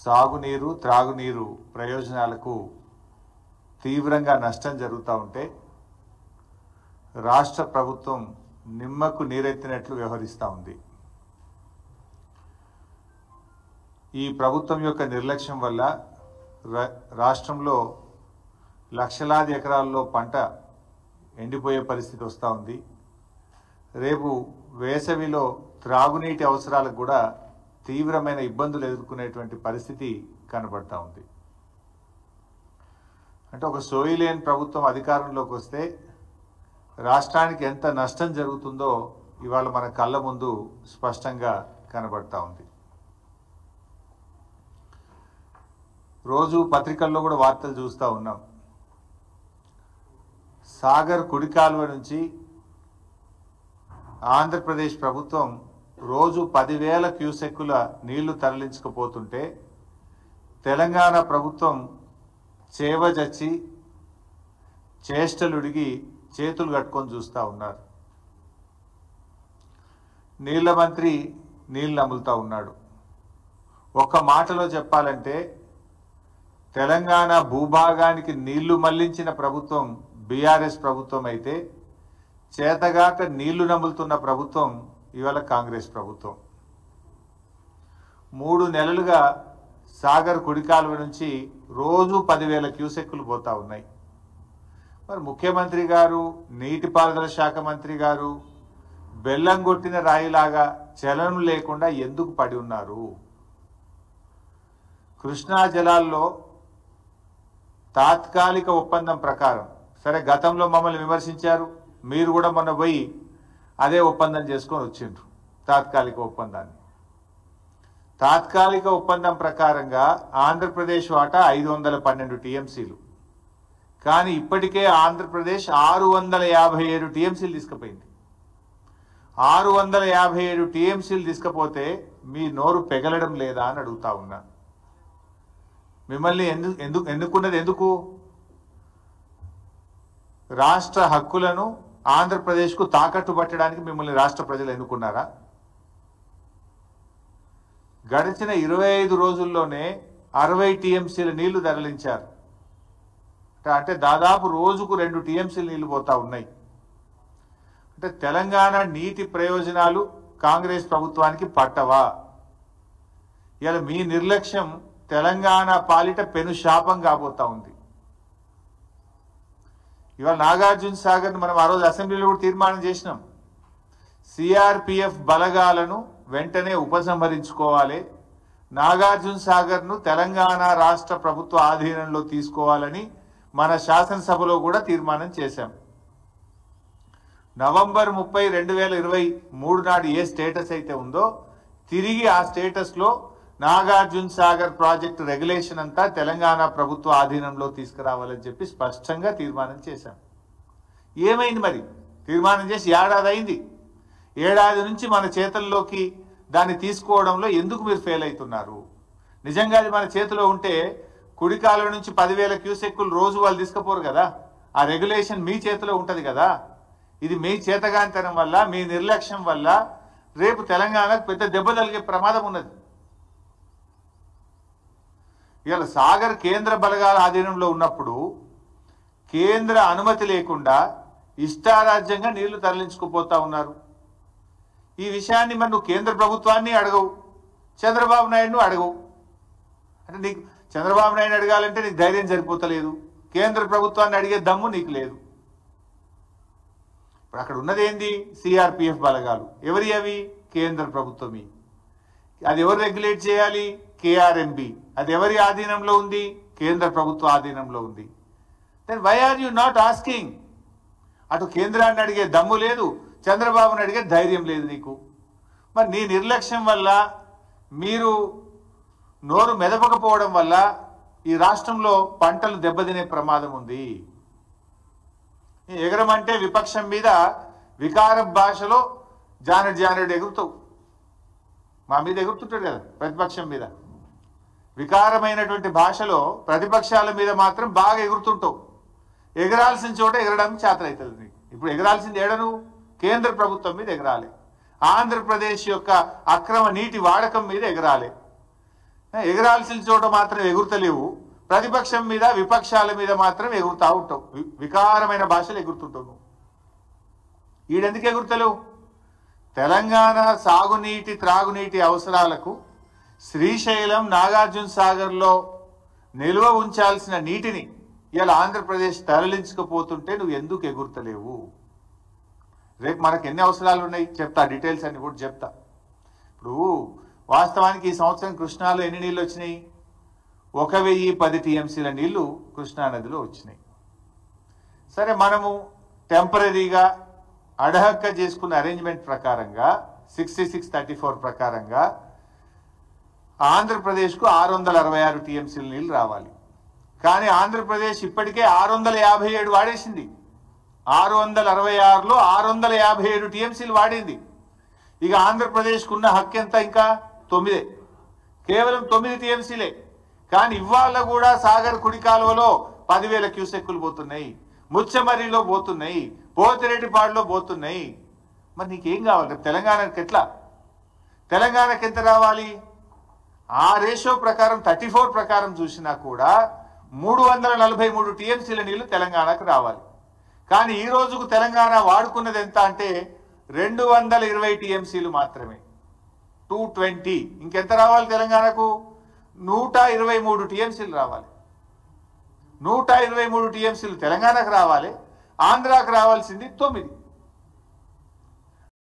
సాగునీరు త్రాగునీరు ప్రయోజనాలకు తీవ్రంగా నష్టం జరుగుతూ ఉంటే రాష్ట్ర ప్రభుత్వం నిమ్మకు నీరెత్తినట్లు వ్యవహరిస్తూ ఉంది. ఈ ప్రభుత్వం యొక్క నిర్లక్ష్యం వల్ల రాష్ట్రంలో లక్షలాది ఎకరాల్లో పంట ఎండిపోయే పరిస్థితి వస్తూ ఉంది. రేపు వేసవిలో త్రాగునీటి అవసరాలకు కూడా తీవ్రమైన ఇబ్బందులు ఎదుర్కొనేటువంటి పరిస్థితి కనబడతా ఉంది. అంటే ఒక సోయిలేని ప్రభుత్వం అధికారంలోకి వస్తే రాష్ట్రానికి ఎంత నష్టం జరుగుతుందో ఇవాళ మన కళ్ళ ముందు స్పష్టంగా కనబడతా ఉంది. రోజు పత్రికల్లో కూడా వార్తలు చూస్తూ ఉన్నాం. సాగర్ కుడి కాలువ నుంచి ఆంధ్రప్రదేశ్ ప్రభుత్వం రోజు 10,000 క్యూసెక్కుల నీళ్లు తరలించకపోతుంటే తెలంగాణ ప్రభుత్వం చేవజచ్చి చేష్టలుడిగి చేతులు కట్టుకొని చూస్తూ ఉన్నారు. నీళ్ల మంత్రి నీళ్లు నములుతూ ఉన్నాడు. ఒక్క మాటలో చెప్పాలంటే తెలంగాణ భూభాగానికి నీళ్లు మళ్లించిన ప్రభుత్వం బీఆర్ఎస్ ప్రభుత్వం అయితే చేతగాక నీళ్లు నములుతున్న ప్రభుత్వం ఇవాళ కాంగ్రెస్ ప్రభుత్వం. 3 నెలలుగా సాగర్ కుడి కాలువ నుంచి రోజు 10,000 క్యూసెక్కులు పోతా ఉన్నాయి. మరి ముఖ్యమంత్రి గారు, నీటిపారుదల శాఖ మంత్రి గారు బెల్లం కొట్టిన రాయిలాగా చలనం లేకుండా ఎందుకు పడి ఉన్నారు? కృష్ణా జలాల్లో తాత్కాలిక ఒప్పందం ప్రకారం, సరే గతంలో మమ్మల్ని విమర్శించారు, మీరు కూడా మొన్న పోయి అదే ఒప్పందం చేసుకొని వచ్చిండ్రు. తాత్కాలిక ఒప్పందం ప్రకారంగా ఆంధ్రప్రదేశ్ వాటా 512 టీఎంసీలు, కానీ ఇప్పటికే ఆంధ్రప్రదేశ్ 657 టీఎంసీలు తీసుకుపోయింది. 657 టీఎంసీలు తీసుకపోతే మీ నోరు పెగలడం లేదా అని అడుగుతా ఉన్నా. మిమ్మల్ని ఎన్నుకున్నది ఎందుకు? రాష్ట్ర హక్కులను ఆంధ్రప్రదేశ్కు తాకట్టు పట్టడానికి మిమ్మల్ని రాష్ట్ర ప్రజలు ఎన్నుకున్నారా? గడిచిన 25 రోజుల్లోనే 60 టీఎంసీల నీళ్లు తరలించారు. అంటే దాదాపు రోజుకు 2 టీఎంసీల నీళ్లు పోతా ఉన్నాయి. అంటే తెలంగాణ నీటి ప్రయోజనాలు కాంగ్రెస్ ప్రభుత్వానికి పట్టవా? ఇలా మీ నిర్లక్ష్యం తెలంగాణ పాలిట పెను శాపం కాబోతా ఉంది. ఇవాళ నాగార్జున సాగర్ మనం ఆ రోజు అసెంబ్లీలో కూడా తీర్మానం చేసినాం. సిఆర్పిఎఫ్ బలగాలను వెంటనే ఉపసంహరించుకోవాలి, నాగార్జున సాగర్ను తెలంగాణ రాష్ట్ర ప్రభుత్వ ఆధీనంలో తీసుకోవాలని మన శాసనసభలో కూడా తీర్మానం చేశాం. నవంబర్ 30, 2023 నాడు ఏ స్టేటస్ అయితే ఉందో తిరిగి ఆ స్టేటస్లో నాగార్జున సాగర్ ప్రాజెక్టు రెగ్యులేషన్ అంతా తెలంగాణ ప్రభుత్వ ఆధీనంలో తీసుకురావాలని చెప్పి స్పష్టంగా తీర్మానం చేశాం. ఏమైంది మరి? తీర్మానం చేసి ఏడాది అయింది. ఏడాది నుంచి మన చేతుల్లోకి దాన్ని తీసుకోవడంలో ఎందుకు మీరు ఫెయిల్ అవుతున్నారు? నిజంగా అది మన చేతిలో ఉంటే కుడి కాలువ నుంచి 10,000 క్యూసెక్కులు రోజు వాళ్ళు తీసుకుపోరు కదా. ఆ రెగ్యులేషన్ మీ చేతిలో ఉంటుంది కదా. ఇది మీ చేతగానితనం వల్ల, మీ నిర్లక్ష్యం వల్ల రేపు తెలంగాణకు పెద్ద దెబ్బ తగిలే ప్రమాదం ఉన్నది. ఇవాళ సాగర్ కేంద్ర బలగాల ఆధీనంలో ఉన్నప్పుడు కేంద్ర అనుమతి లేకుండా ఇష్టారాజ్యంగా నీళ్లు తరలించుకుపోతా ఉన్నారు. ఈ విషయాన్ని మరి నువ్వు కేంద్ర ప్రభుత్వాన్ని అడగవు, చంద్రబాబు నాయుడును అడగవు. అంటే నీకు చంద్రబాబు నాయుడు అడగాలంటే నీకు ధైర్యం సరిపోతలేదు, కేంద్ర ప్రభుత్వాన్ని అడిగే దమ్ము నీకు లేదు. ఇప్పుడు అక్కడ ఉన్నది ఏంది? సిఆర్పిఎఫ్ బలగాలు. ఎవరి అవి? కేంద్ర ప్రభుత్వమి. అది ఎవరు రెగ్యులేట్ చేయాలి? కేఆర్ఎంబి. అది ఎవరి ఆధీనంలో ఉంది? కేంద్ర ప్రభుత్వ ఆధీనంలో ఉంది. Then why are you not asking? అటు కేంద్రాన్ని అడిగే దమ్ము లేదు, చంద్రబాబుని అడిగే ధైర్యం లేదు నీకు. మరి నీ నిర్లక్ష్యం వల్ల, మీరు నోరు మెదపకపోవడం వల్ల ఈ రాష్ట్రంలో పంటలు దెబ్బతినే ప్రమాదం ఉంది. ఎగరమంటే విపక్షం మీద వికార భాషలో జానెడు ఎగురుతావు. మా మీద ఎగురుతుంటాడు కదా ప్రతిపక్షం మీద. వికారమైనటువంటి భాషలో ప్రతిపక్షాల మీద మాత్రం బాగా ఎగురుతుంటావు. ఎగరాల్సిన చోట ఎగరడానికి చేతనవుతుంది నీకు. ఇప్పుడు ఎగరాల్సింది ఏడను? కేంద్ర ప్రభుత్వం మీద ఎగరాలి, ఆంధ్రప్రదేశ్ యొక్క అక్రమ నీటి వాడకం మీద ఎగరాలి. ఎగరాల్సిన చోట మాత్రం ఎగురుతలేవు, ప్రతిపక్షం మీద విపక్షాల మీద మాత్రం ఎగురుతా ఉంటావు, వికారమైన భాషలు ఎగురుతుంటావు నువ్వు. ఈడెందుకు ఎగురుతలేవు? తెలంగాణ సాగునీటి త్రాగునీటి అవసరాలకు శ్రీశైలం నాగార్జున సాగర్లో నిల్వ ఉంచాల్సిన నీటిని ఇలా ఆంధ్రప్రదేశ్ తరలించకపోతుంటే నువ్వు ఎందుకు ఎగురుతలేవు? రేపు మనకు ఎన్ని అవసరాలు ఉన్నాయి చెప్తా, డీటెయిల్స్ అన్ని కూడా చెప్తా. ఇప్పుడు వాస్తవానికి ఈ సంవత్సరం కృష్ణాలో ఎన్ని నీళ్ళు వచ్చినాయి? 1010 టీఎంసీల నీళ్లు కృష్ణానదిలో వచ్చినాయి. సరే, మనము టెంపరీగా అడహక్క చేసుకున్న అరేంజ్మెంట్ ప్రకారంగా 6634 ప్రకారంగా ఆంధ్రప్రదేశ్కు 666 టీఎంసీల నీళ్లు రావాలి. కానీ ఆంధ్రప్రదేశ్ ఇప్పటికే 657 వాడేసింది. 666లో 657 టీఎంసీలు వాడింది. ఇక ఆంధ్రప్రదేశ్కు ఉన్న హక్కు ఎంత? ఇంకా 9, కేవలం 9 టీఎంసీలే. కానీ ఇవాళ కూడా సాగర్ కుడి కాలువలో 10,000 క్యూసెక్కులు పోతున్నాయి, ముచ్చమర్రిలో పోతున్నాయి, పోతిరెడ్డిపాడులో పోతున్నాయి. మరి నీకేం కావాలి? తెలంగాణకి ఎట్లా? తెలంగాణకి ఎంత రావాలి? ఆ రేషియో ప్రకారం 34 ప్రకారం చూసినా కూడా 343 టీఎంసీల నీళ్లు తెలంగాణకు రావాలి. కానీ ఈ రోజుకు తెలంగాణ వాడుకున్నది ఎంత అంటే 220 టీఎంసీలు మాత్రమే, 220. ఇంకెంత రావాలి తెలంగాణకు? 123 టీఎంసీలు రావాలి. 123 టీఎంసీలు తెలంగాణకు రావాలి, ఆంధ్రాకు రావాల్సింది 9.